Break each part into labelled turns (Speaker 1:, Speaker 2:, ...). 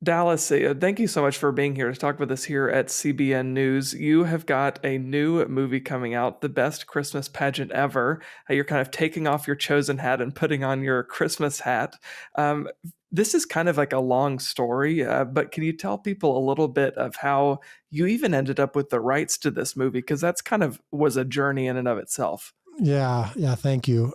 Speaker 1: Dallas, thank you so much for being here to talk with us here at CBN News. You have got a new movie coming out, The Best Christmas Pageant Ever. You're kind of taking off your chosen hat and putting on your Christmas hat. Um, this is kind of like a long story, but can you tell people a little bit of how you even ended up with the rights to this movie? Because that's kind of was a journey in and of itself.
Speaker 2: Yeah, thank you.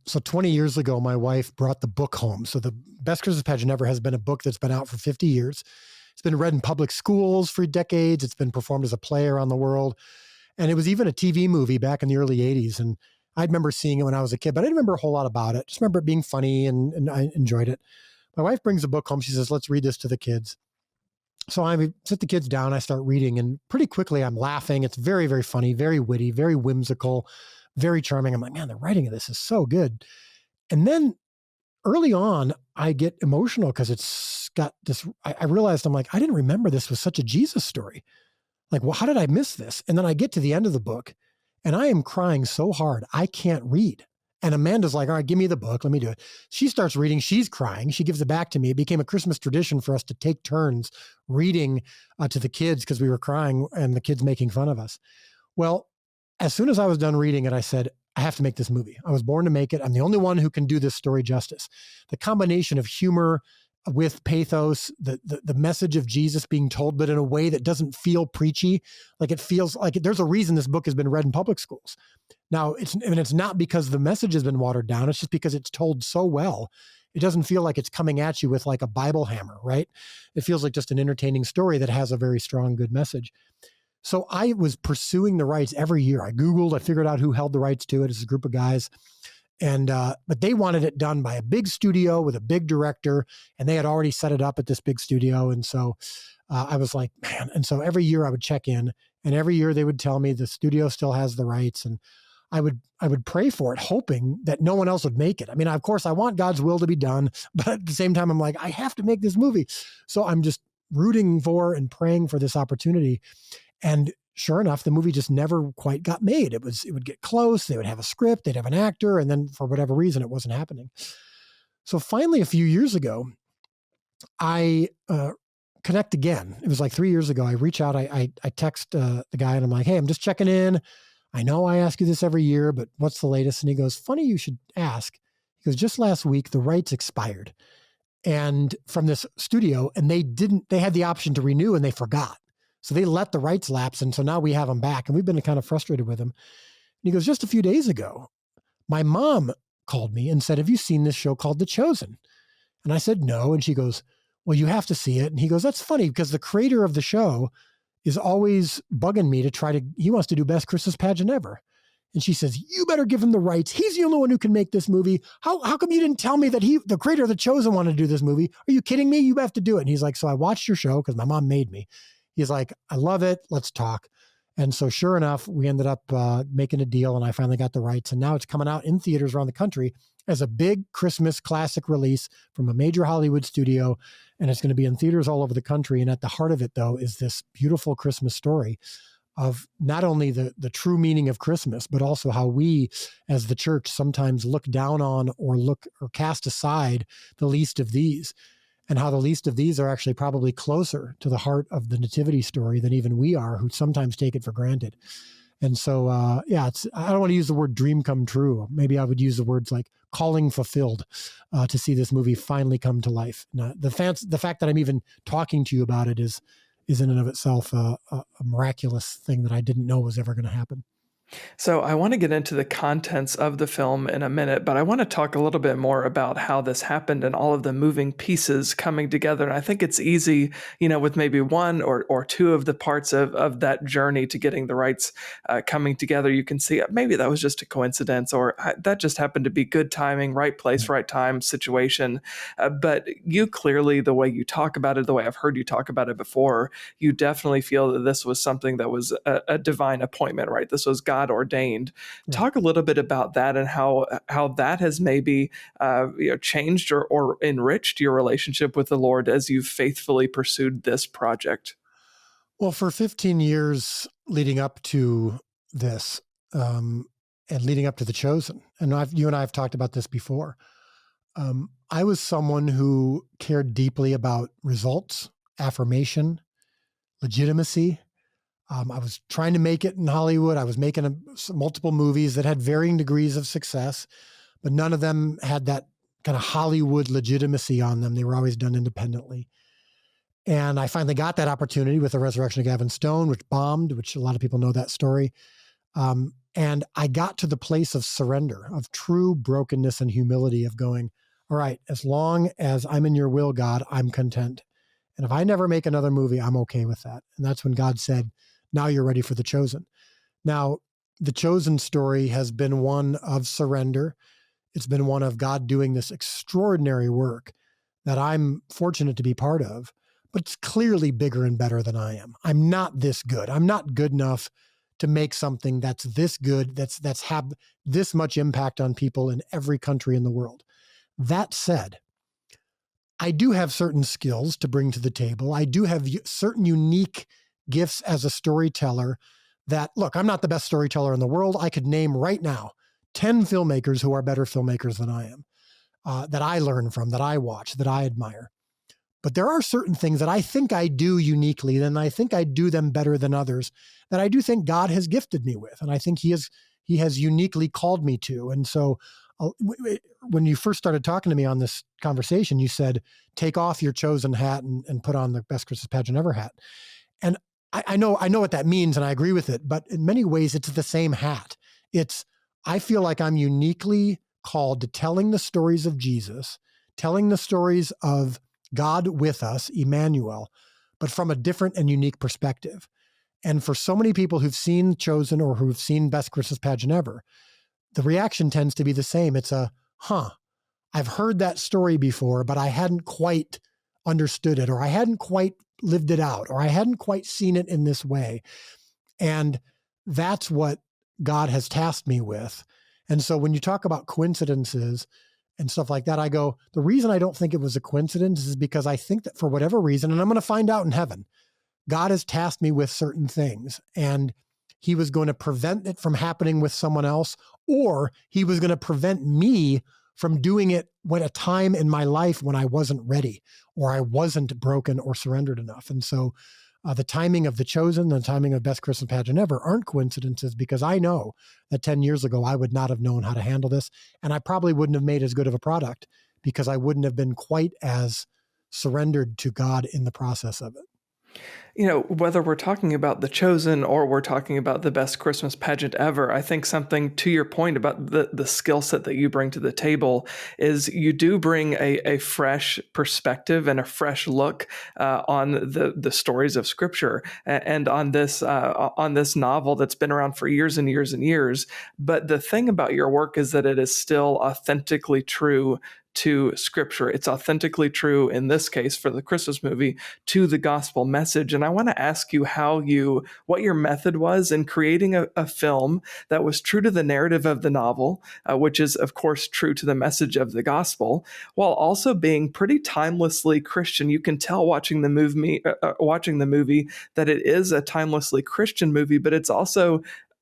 Speaker 2: So 20 years ago, my wife brought the book home. So the Best Christmas Pageant Ever has been a book that's been out for 50 years. It's been read in public schools for decades. It's been performed as a play around the world. And it was even a TV movie back in the early 80s. And I remember seeing it when I was a kid, but I didn't remember a whole lot about it. Just remember it being funny and I enjoyed it. My wife brings the book home. She says, let's read this to the kids. So I sit the kids down, I start reading, and pretty quickly I'm laughing. It's very, very funny, very witty, very whimsical, very charming. I'm like, man, the writing of this is so good. And then early on, I get emotional because it's got this. I realized I'm like, I didn't remember this was such a Jesus story. Like, well, how did I miss this? And then I get to the end of the book and I am crying so hard, I can't read. And Amanda's like, all right, give me the book. Let me do it. She starts reading. She's crying. She gives it back to me. It became a Christmas tradition for us to take turns reading to the kids because we were crying and the kids making fun of us. Well, as soon as I was done reading it, I said, I have to make this movie. I was born to make it. I'm the only one who can do this story justice. The combination of humor with pathos, the message of Jesus being told, but in a way that doesn't feel preachy. Like it feels like there's a reason this book has been read in public schools. Now, it's not because the message has been watered down. It's just because it's told so well. It doesn't feel like it's coming at you with like a Bible hammer, right? It feels like just an entertaining story that has a very strong, good message. So I was pursuing the rights every year. I Googled, I figured out who held the rights to it. It's a group of guys. And, but they wanted it done by a big studio with a big director, and they had already set it up at this big studio. And so I was like, man. And so every year I would check in, and every year they would tell me the studio still has the rights. And I would pray for it, hoping that no one else would make it. I mean, of course, I want God's will to be done, but at the same time, I'm like, I have to make this movie. So I'm just rooting for and praying for this opportunity. And sure enough, the movie just never quite got made. It would get close. They would have a script, they'd have an actor, and then for whatever reason, it wasn't happening. So finally, a few years ago, I connect again. It was like 3 years ago. I reach out. I text the guy, and I'm like, hey, I'm just checking in. I know I ask you this every year, but what's the latest? And he goes, funny you should ask. He goes, just last week, the rights expired and from this studio, and they had the option to renew and they forgot. So they let the rights lapse. And so now we have them back, and we've been kind of frustrated with them. And he goes, just a few days ago, my mom called me and said, have you seen this show called The Chosen? And I said, no. And she goes, well, you have to see it. And he goes, that's funny because the creator of the show is always bugging me he wants to do Best Christmas Pageant Ever. And she says, you better give him the rights. He's the only one who can make this movie. How come you didn't tell me that the creator of The Chosen wanted to do this movie? Are you kidding me? You have to do it. And he's like, so I watched your show because my mom made me. He's like, I love it. Let's talk. And so sure enough, we ended up making a deal, and I finally got the rights. And now it's coming out in theaters around the country as a big Christmas classic release from a major Hollywood studio. And it's going to be in theaters all over the country. And at the heart of it, though, is this beautiful Christmas story of not only the true meaning of Christmas, but also how we as the church sometimes look down on or cast aside the least of these. And how the least of these are actually probably closer to the heart of the nativity story than even we are, who sometimes take it for granted. And so, I don't want to use the word dream come true. Maybe I would use the words like calling fulfilled to see this movie finally come to life. Now, the fact that I'm even talking to you about it is in and of itself a miraculous thing that I didn't know was ever going to happen.
Speaker 1: So I want to get into the contents of the film in a minute, but I want to talk a little bit more about how this happened and all of the moving pieces coming together. And I think it's easy, with maybe one or two of the parts of that journey to getting the rights coming together, you can see maybe that was just a coincidence, or that just happened to be good timing, right place, right time situation. But you clearly, the way you talk about it, the way I've heard you talk about it before, you definitely feel that this was something that was a divine appointment, right? This was God ordained.
Speaker 2: Right.
Speaker 1: Talk a little bit about that and how that has maybe changed or enriched your relationship with the Lord as you've faithfully pursued this project.
Speaker 2: Well, for 15 years leading up to this, and leading up to The Chosen, and you and I have talked about this before. I was someone who cared deeply about results, affirmation, legitimacy. I was trying to make it in Hollywood. I was making multiple movies that had varying degrees of success, but none of them had that kind of Hollywood legitimacy on them. They were always done independently. And I finally got that opportunity with The Resurrection of Gavin Stone, which bombed, which a lot of people know that story. And I got to the place of surrender, of true brokenness and humility, of going, all right, as long as I'm in your will, God, I'm content. And if I never make another movie, I'm okay with that. And that's when God said, now you're ready for The Chosen. Now, The Chosen story has been one of surrender. It's been one of God doing this extraordinary work that I'm fortunate to be part of, but it's clearly bigger and better than I am. I'm not this good. I'm not good enough to make something that's this good, that's have this much impact on people in every country in the world. That said, I do have certain skills to bring to the table. I do have certain unique gifts as a storyteller that, look, I'm not the best storyteller in the world. I could name right now 10 filmmakers who are better filmmakers than I am, that I learn from, that I watch, that I admire. But there are certain things that I think I do uniquely, and I think I do them better than others, that I do think God has gifted me with. And I think he has uniquely called me to. And so when you first started talking to me on this conversation, you said, take off your chosen hat and put on the best Christmas pageant ever hat. And I know what that means, and I agree with it, but in many ways it's the same hat. I feel like I'm uniquely called to telling the stories of Jesus, telling the stories of God with us, Emmanuel, but from a different and unique perspective. And for so many people who've seen Chosen or who've seen Best Christmas Pageant Ever, the reaction tends to be the same. It's I've heard that story before, but I hadn't quite understood it, or I hadn't quite lived it out, or I hadn't quite seen it in this way. And that's what God has tasked me with. And so when you talk about coincidences and stuff like that, I go, the reason I don't think it was a coincidence is because I think that for whatever reason, and I'm going to find out in heaven, God has tasked me with certain things, and he was going to prevent it from happening with someone else, or he was going to prevent me from doing it at a time in my life when I wasn't ready, or I wasn't broken or surrendered enough. And so the timing of The Chosen, the timing of Best Christmas Pageant Ever aren't coincidences, because I know that 10 years ago, I would not have known how to handle this. And I probably wouldn't have made as good of a product, because I wouldn't have been quite as surrendered to God in the process of it.
Speaker 1: Whether we're talking about The Chosen or we're talking about the best Christmas pageant ever, I think something to your point about the skill set that you bring to the table is you do bring a fresh perspective and a fresh look on the stories of Scripture and on this novel that's been around for years and years and years. But the thing about your work is that it is still authentically true to Scripture. It's authentically true, in this case, for the Christmas movie, to the gospel message. And I want to ask you what your method was in creating a film that was true to the narrative of the novel, which is, of course, true to the message of the gospel, while also being pretty timelessly Christian. You can tell watching the movie that it is a timelessly Christian movie, but it's also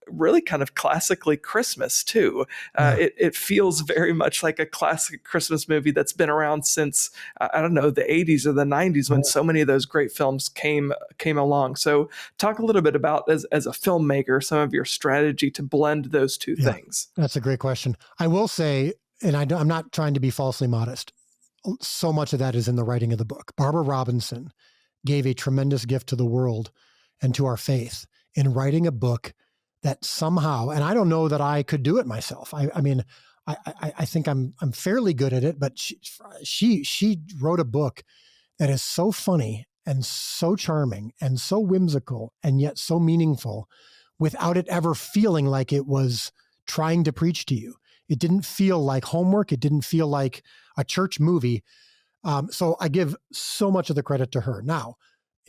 Speaker 1: really kind of classically Christmas too. It feels very much like a classic Christmas movie that's been around since I don't know, the 80s or the 90s, when so many of those great films came along. So talk a little bit about, as a filmmaker, some of your strategy to blend those two things.
Speaker 2: That's a great question. I will say, and I'm not trying to be falsely modest, so much of that is in the writing of the book. Barbara Robinson gave a tremendous gift to the world and to our faith in writing a book that somehow, and I don't know that I could do it myself. I mean, I think I'm fairly good at it, but she wrote a book that is so funny and so charming and so whimsical and yet so meaningful, without it ever feeling like it was trying to preach to you. It didn't feel like homework. It didn't feel like a church movie. So I give so much of the credit to her. Now,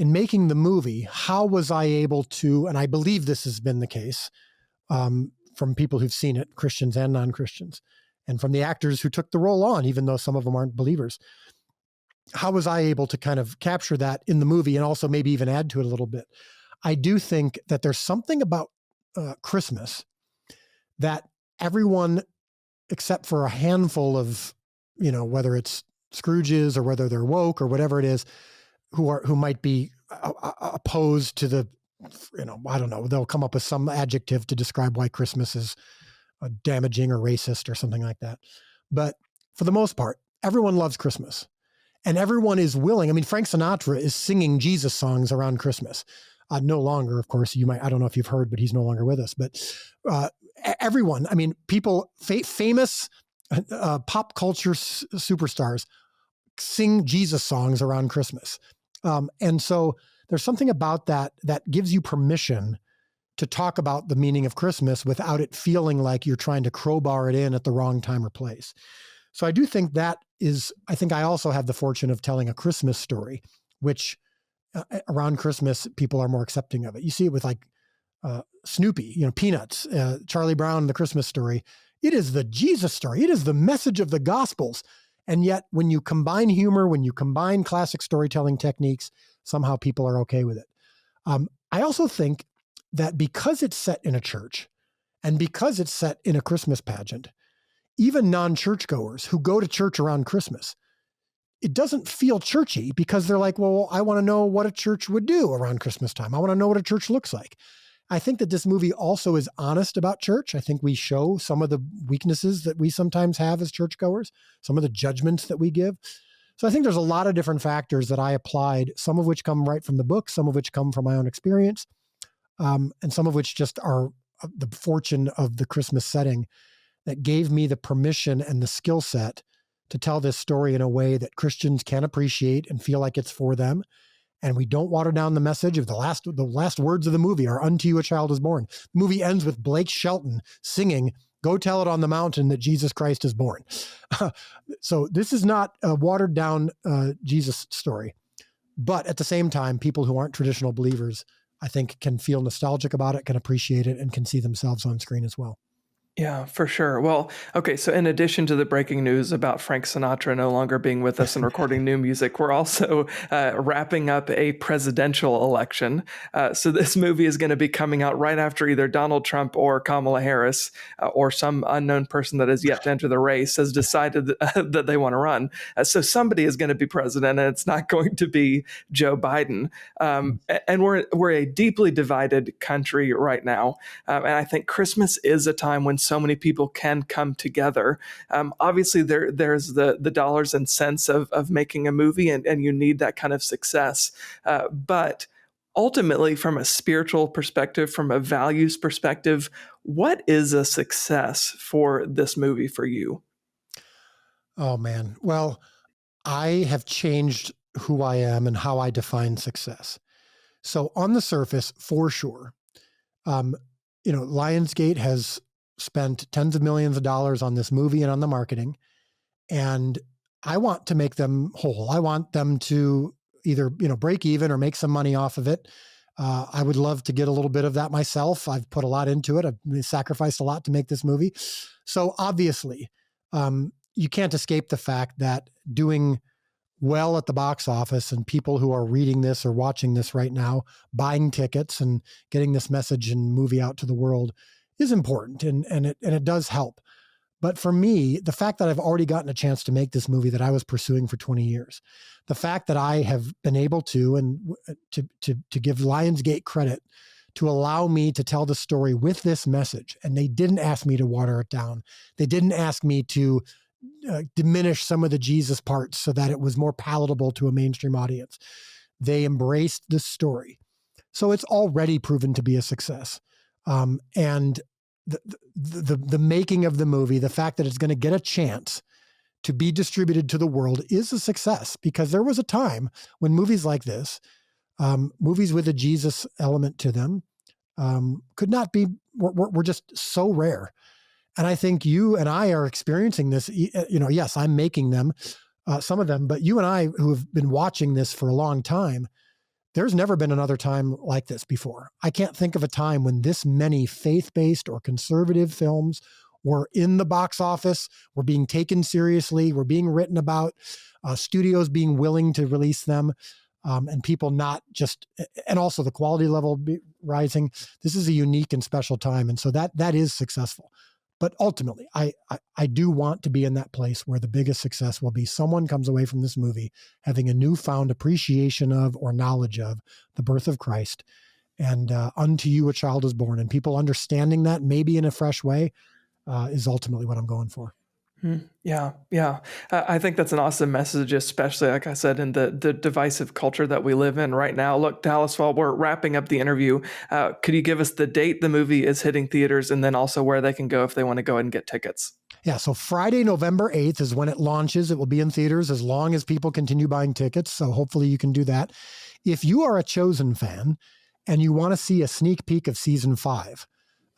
Speaker 2: in making the movie, how was I able to, and I believe this has been the case from people who've seen it, Christians and non-Christians, and from the actors who took the role on, even though some of them aren't believers, how was I able to kind of capture that in the movie and also maybe even add to it a little bit? I do think that there's something about Christmas that everyone, except for a handful of, whether it's Scrooges or whether they're woke or whatever it is, who might be opposed to the, I don't know, they'll come up with some adjective to describe why Christmas is damaging or racist or something like that. But for the most part, everyone loves Christmas. And everyone is willing. I mean, Frank Sinatra is singing Jesus songs around Christmas. No longer, of course. I don't know if you've heard, but he's no longer with us. But everyone, I mean, people, famous pop culture superstars sing Jesus songs around Christmas. And so there's something about that gives you permission to talk about the meaning of Christmas without it feeling like you're trying to crowbar it in at the wrong time or place. So I do think I think I also have the fortune of telling a Christmas story, which around Christmas, people are more accepting of it. You see it with like Snoopy, Peanuts, Charlie Brown, the Christmas story. It is the Jesus story. It is the message of the Gospels. And yet when you combine humor, when you combine classic storytelling techniques, somehow people are okay with it. I also think that because it's set in a church and because it's set in a Christmas pageant, even non-churchgoers who go to church around Christmas, it doesn't feel churchy because they're like, well, I want to know what a church would do around Christmas time. I want to know what a church looks like. I think that this movie also is honest about church. I think we show some of the weaknesses that we sometimes have as churchgoers, some of the judgments that we give. So I think there's a lot of different factors that I applied, some of which come right from the book, some of which come from my own experience, and some of which just are the fortune of the Christmas setting that gave me the permission and the skill set to tell this story in a way that Christians can appreciate and feel like it's for them. And we don't water down the message of the last words of the movie are "Unto you a child is born." The movie ends with Blake Shelton singing, "Go tell it on the mountain that Jesus Christ is born." So this is not a watered down Jesus story. But at the same time, people who aren't traditional believers, I think, can feel nostalgic about it, can appreciate it, and can see themselves on screen as well.
Speaker 1: Yeah, for sure. Well, okay, so in addition to the breaking news about Frank Sinatra no longer being with us and recording new music, we're also wrapping up a presidential election. So this movie is going to be coming out right after either Donald Trump or Kamala Harris or some unknown person that has yet to enter the race has decided that they want to run. So somebody is going to be president, and it's not going to be Joe Biden. And we're a deeply divided country right now. And I think Christmas is a time when so many people can come together. Obviously, there's the dollars and cents of making a movie, and you need that kind of success. But ultimately, from a spiritual perspective, from a values perspective, what is a success for this movie for you?
Speaker 2: Oh, man. Well, I have changed who I am and how I define success. So on the surface, for sure, Lionsgate has spent tens of millions of dollars on this movie and on the marketing. And I want to make them whole. I want them to either, break even or make some money off of it. I would love to get a little bit of that myself. I've put a lot into it. I've sacrificed a lot to make this movie. So obviously, you can't escape the fact that doing well at the box office and people who are reading this or watching this right now, buying tickets and getting this message and movie out to the world is important, and it does help. But for me, the fact that I've already gotten a chance to make this movie that I was pursuing for 20 years, the fact that I have been able to, and to give Lionsgate credit, to allow me to tell the story with this message, and they didn't ask me to water it down. They didn't ask me to diminish some of the Jesus parts so that it was more palatable to a mainstream audience. They embraced the story. So it's already proven to be a success. And the making of the movie, the fact that it's going to get a chance to be distributed to the world is a success, because there was a time when movies like this, movies with a Jesus element to them, could not be, were just so rare. And I think you and I are experiencing this. Yes, I'm making them, some of them, but you and I, who have been watching this for a long time, there's never been another time like this before. I can't think of a time when this many faith-based or conservative films were in the box office, were being taken seriously, were being written about, studios being willing to release them, and people not just, and also the quality level rising. This is a unique and special time. And so that is successful. But ultimately, I do want to be in that place where the biggest success will be someone comes away from this movie having a newfound appreciation of or knowledge of the birth of Christ, and unto you a child is born, and people understanding that maybe in a fresh way is ultimately what I'm going for.
Speaker 1: Yeah, yeah. I think that's an awesome message, especially, like I said, in the divisive culture that we live in right now. Look, Dallas, while we're wrapping up the interview, could you give us the date the movie is hitting theaters and then also where they can go if they want to go ahead and get tickets?
Speaker 2: Yeah, so Friday, November 8th is when it launches. It will be in theaters as long as people continue buying tickets. So hopefully you can do that. If you are a Chosen fan and you want to see a sneak peek of season 5,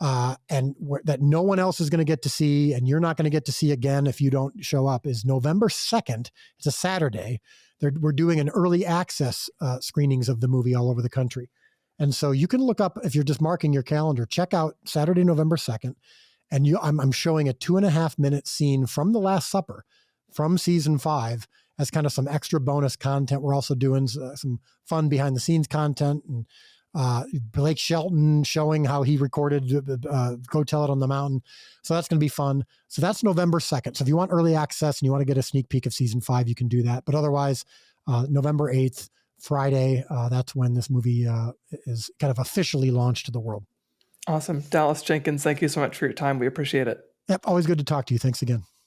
Speaker 2: that no one else is going to get to see, and you're not going to get to see again if you don't show up, is November 2nd. It's a Saturday. We're doing an early access screenings of the movie all over the country. And so you can look up, if you're just marking your calendar, check out Saturday, November 2nd. And I'm showing a 2.5-minute scene from The Last Supper from season 5 as kind of some extra bonus content. We're also doing some fun behind the scenes content, and Blake Shelton showing how he recorded Go Tell It on the Mountain. So that's going to be fun. So that's November 2nd. So if you want early access and you want to get a sneak peek of season 5, you can do that. But otherwise, November 8th, Friday, that's when this movie is kind of officially launched to the world.
Speaker 1: Awesome. Dallas Jenkins, thank you so much for your time. We appreciate it.
Speaker 2: Yep, always good to talk to you. Thanks again.